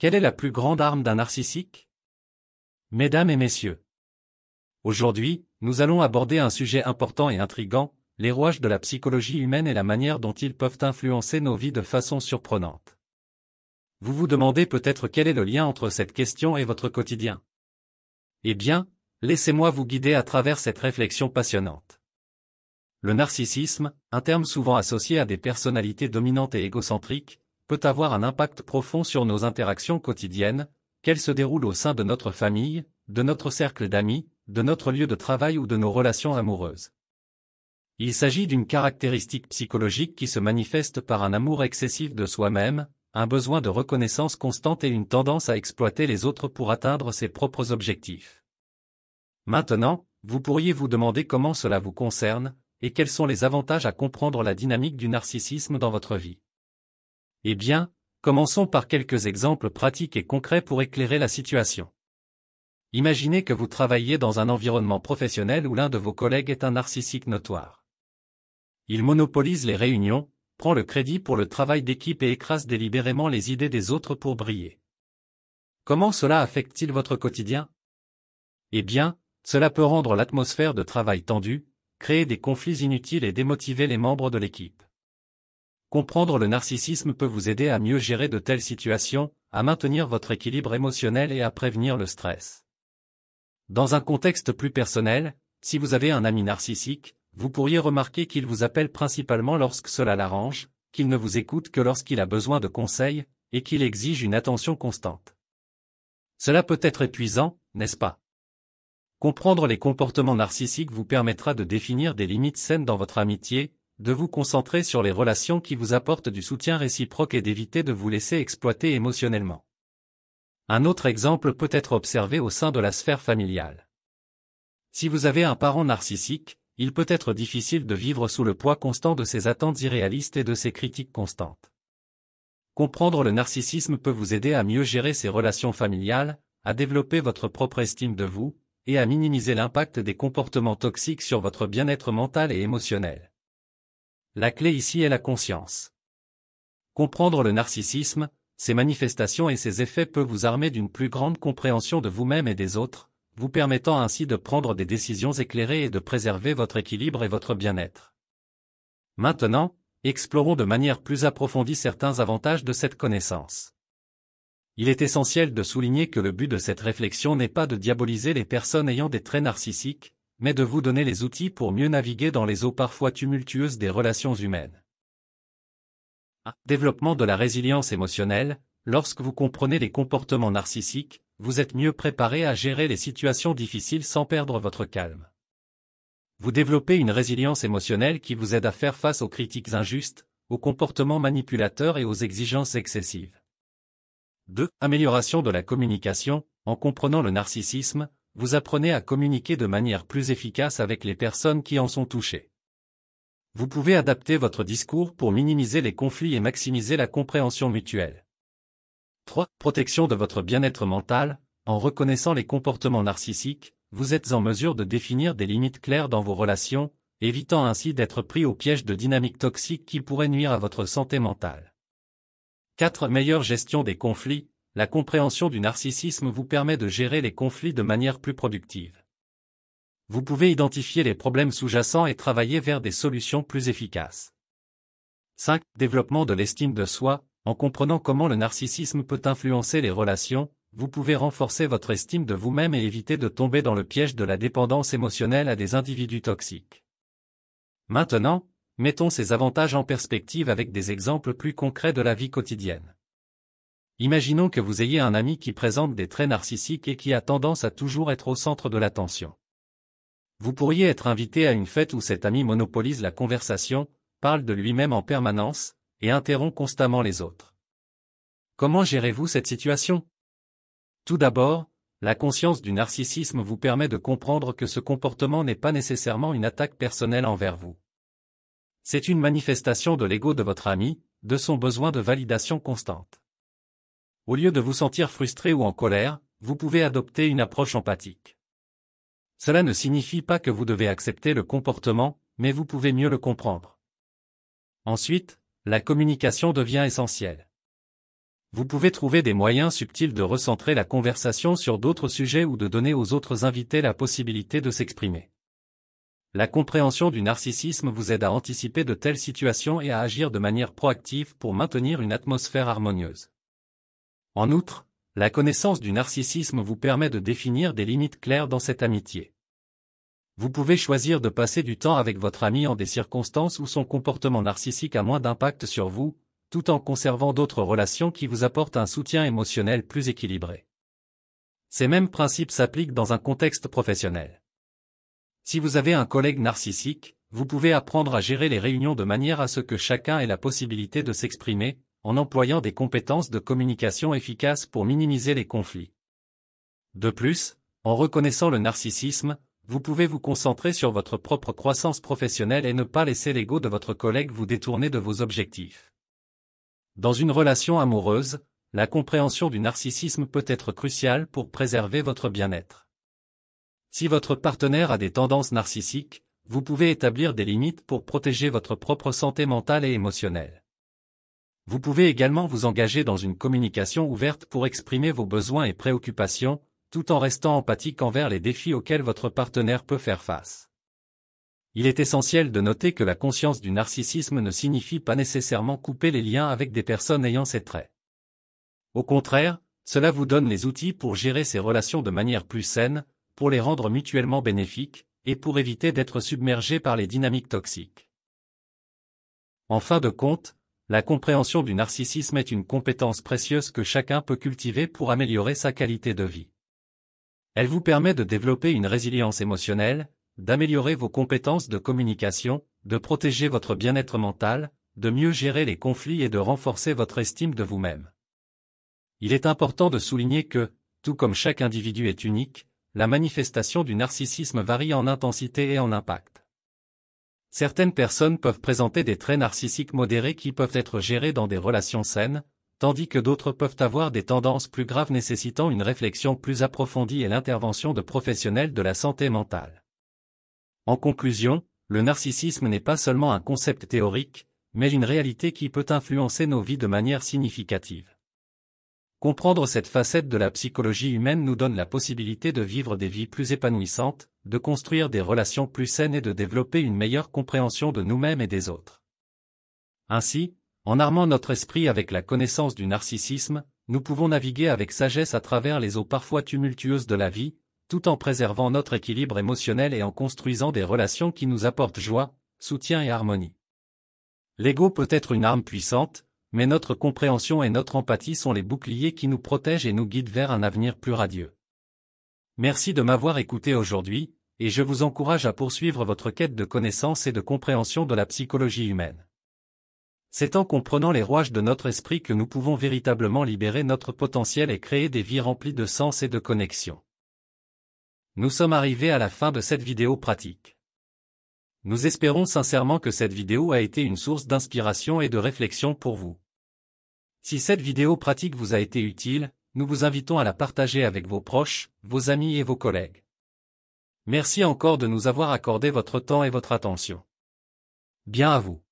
Quelle est la plus grande arme d'un narcissique? Mesdames et messieurs, aujourd'hui, nous allons aborder un sujet important et intrigant, les rouages de la psychologie humaine et la manière dont ils peuvent influencer nos vies de façon surprenante. Vous vous demandez peut-être quel est le lien entre cette question et votre quotidien. Eh bien, laissez-moi vous guider à travers cette réflexion passionnante. Le narcissisme, un terme souvent associé à des personnalités dominantes et égocentriques, peut avoir un impact profond sur nos interactions quotidiennes, qu'elles se déroulent au sein de notre famille, de notre cercle d'amis, de notre lieu de travail ou de nos relations amoureuses. Il s'agit d'une caractéristique psychologique qui se manifeste par un amour excessif de soi-même, un besoin de reconnaissance constante et une tendance à exploiter les autres pour atteindre ses propres objectifs. Maintenant, vous pourriez vous demander comment cela vous concerne, et quels sont les avantages à comprendre la dynamique du narcissisme dans votre vie. Eh bien, commençons par quelques exemples pratiques et concrets pour éclairer la situation. Imaginez que vous travaillez dans un environnement professionnel où l'un de vos collègues est un narcissique notoire. Il monopolise les réunions, prend le crédit pour le travail d'équipe et écrase délibérément les idées des autres pour briller. Comment cela affecte-t-il votre quotidien? Eh bien, cela peut rendre l'atmosphère de travail tendue, créer des conflits inutiles et démotiver les membres de l'équipe. Comprendre le narcissisme peut vous aider à mieux gérer de telles situations, à maintenir votre équilibre émotionnel et à prévenir le stress. Dans un contexte plus personnel, si vous avez un ami narcissique, vous pourriez remarquer qu'il vous appelle principalement lorsque cela l'arrange, qu'il ne vous écoute que lorsqu'il a besoin de conseils, et qu'il exige une attention constante. Cela peut être épuisant, n'est-ce pas? Comprendre les comportements narcissiques vous permettra de définir des limites saines dans votre amitié, de vous concentrer sur les relations qui vous apportent du soutien réciproque et d'éviter de vous laisser exploiter émotionnellement. Un autre exemple peut être observé au sein de la sphère familiale. Si vous avez un parent narcissique, il peut être difficile de vivre sous le poids constant de ses attentes irréalistes et de ses critiques constantes. Comprendre le narcissisme peut vous aider à mieux gérer ses relations familiales, à développer votre propre estime de vous, et à minimiser l'impact des comportements toxiques sur votre bien-être mental et émotionnel. La clé ici est la conscience. Comprendre le narcissisme, ses manifestations et ses effets peut vous armer d'une plus grande compréhension de vous-même et des autres, vous permettant ainsi de prendre des décisions éclairées et de préserver votre équilibre et votre bien-être. Maintenant, explorons de manière plus approfondie certains avantages de cette connaissance. Il est essentiel de souligner que le but de cette réflexion n'est pas de diaboliser les personnes ayant des traits narcissiques, mais de vous donner les outils pour mieux naviguer dans les eaux parfois tumultueuses des relations humaines. Développement de la résilience émotionnelle. Lorsque vous comprenez les comportements narcissiques, vous êtes mieux préparé à gérer les situations difficiles sans perdre votre calme. Vous développez une résilience émotionnelle qui vous aide à faire face aux critiques injustes, aux comportements manipulateurs et aux exigences excessives. 2. Amélioration de la communication. En comprenant le narcissisme, vous apprenez à communiquer de manière plus efficace avec les personnes qui en sont touchées. Vous pouvez adapter votre discours pour minimiser les conflits et maximiser la compréhension mutuelle. 3. Protection de votre bien-être mental. En reconnaissant les comportements narcissiques, vous êtes en mesure de définir des limites claires dans vos relations, évitant ainsi d'être pris au piège de dynamiques toxiques qui pourraient nuire à votre santé mentale. 4. Meilleure gestion des conflits. La compréhension du narcissisme vous permet de gérer les conflits de manière plus productive. Vous pouvez identifier les problèmes sous-jacents et travailler vers des solutions plus efficaces. 5. Développement de l'estime de soi. En comprenant comment le narcissisme peut influencer les relations, vous pouvez renforcer votre estime de vous-même et éviter de tomber dans le piège de la dépendance émotionnelle à des individus toxiques. Maintenant, mettons ces avantages en perspective avec des exemples plus concrets de la vie quotidienne. Imaginons que vous ayez un ami qui présente des traits narcissiques et qui a tendance à toujours être au centre de l'attention. Vous pourriez être invité à une fête où cet ami monopolise la conversation, parle de lui-même en permanence, et interrompt constamment les autres. Comment gérez-vous cette situation? Tout d'abord, la conscience du narcissisme vous permet de comprendre que ce comportement n'est pas nécessairement une attaque personnelle envers vous. C'est une manifestation de l'ego de votre ami, de son besoin de validation constante. Au lieu de vous sentir frustré ou en colère, vous pouvez adopter une approche empathique. Cela ne signifie pas que vous devez accepter le comportement, mais vous pouvez mieux le comprendre. Ensuite, la communication devient essentielle. Vous pouvez trouver des moyens subtils de recentrer la conversation sur d'autres sujets ou de donner aux autres invités la possibilité de s'exprimer. La compréhension du narcissisme vous aide à anticiper de telles situations et à agir de manière proactive pour maintenir une atmosphère harmonieuse. En outre, la connaissance du narcissisme vous permet de définir des limites claires dans cette amitié. Vous pouvez choisir de passer du temps avec votre ami en des circonstances où son comportement narcissique a moins d'impact sur vous, tout en conservant d'autres relations qui vous apportent un soutien émotionnel plus équilibré. Ces mêmes principes s'appliquent dans un contexte professionnel. Si vous avez un collègue narcissique, vous pouvez apprendre à gérer les réunions de manière à ce que chacun ait la possibilité de s'exprimer, en employant des compétences de communication efficaces pour minimiser les conflits. De plus, en reconnaissant le narcissisme, vous pouvez vous concentrer sur votre propre croissance professionnelle et ne pas laisser l'ego de votre collègue vous détourner de vos objectifs. Dans une relation amoureuse, la compréhension du narcissisme peut être cruciale pour préserver votre bien-être. Si votre partenaire a des tendances narcissiques, vous pouvez établir des limites pour protéger votre propre santé mentale et émotionnelle. Vous pouvez également vous engager dans une communication ouverte pour exprimer vos besoins et préoccupations, tout en restant empathique envers les défis auxquels votre partenaire peut faire face. Il est essentiel de noter que la conscience du narcissisme ne signifie pas nécessairement couper les liens avec des personnes ayant ces traits. Au contraire, cela vous donne les outils pour gérer ces relations de manière plus saine, pour les rendre mutuellement bénéfiques, et pour éviter d'être submergé par les dynamiques toxiques. En fin de compte, la compréhension du narcissisme est une compétence précieuse que chacun peut cultiver pour améliorer sa qualité de vie. Elle vous permet de développer une résilience émotionnelle, d'améliorer vos compétences de communication, de protéger votre bien-être mental, de mieux gérer les conflits et de renforcer votre estime de vous-même. Il est important de souligner que, tout comme chaque individu est unique, la manifestation du narcissisme varie en intensité et en impact. Certaines personnes peuvent présenter des traits narcissiques modérés qui peuvent être gérés dans des relations saines, tandis que d'autres peuvent avoir des tendances plus graves nécessitant une réflexion plus approfondie et l'intervention de professionnels de la santé mentale. En conclusion, le narcissisme n'est pas seulement un concept théorique, mais une réalité qui peut influencer nos vies de manière significative. Comprendre cette facette de la psychologie humaine nous donne la possibilité de vivre des vies plus épanouissantes, de construire des relations plus saines et de développer une meilleure compréhension de nous-mêmes et des autres. Ainsi, en armant notre esprit avec la connaissance du narcissisme, nous pouvons naviguer avec sagesse à travers les eaux parfois tumultueuses de la vie, tout en préservant notre équilibre émotionnel et en construisant des relations qui nous apportent joie, soutien et harmonie. L'ego peut être une arme puissante, mais notre compréhension et notre empathie sont les boucliers qui nous protègent et nous guident vers un avenir plus radieux. Merci de m'avoir écouté aujourd'hui, et je vous encourage à poursuivre votre quête de connaissance et de compréhension de la psychologie humaine. C'est en comprenant les rouages de notre esprit que nous pouvons véritablement libérer notre potentiel et créer des vies remplies de sens et de connexion. Nous sommes arrivés à la fin de cette vidéo pratique. Nous espérons sincèrement que cette vidéo a été une source d'inspiration et de réflexion pour vous. Si cette vidéo pratique vous a été utile, nous vous invitons à la partager avec vos proches, vos amis et vos collègues. Merci encore de nous avoir accordé votre temps et votre attention. Bien à vous.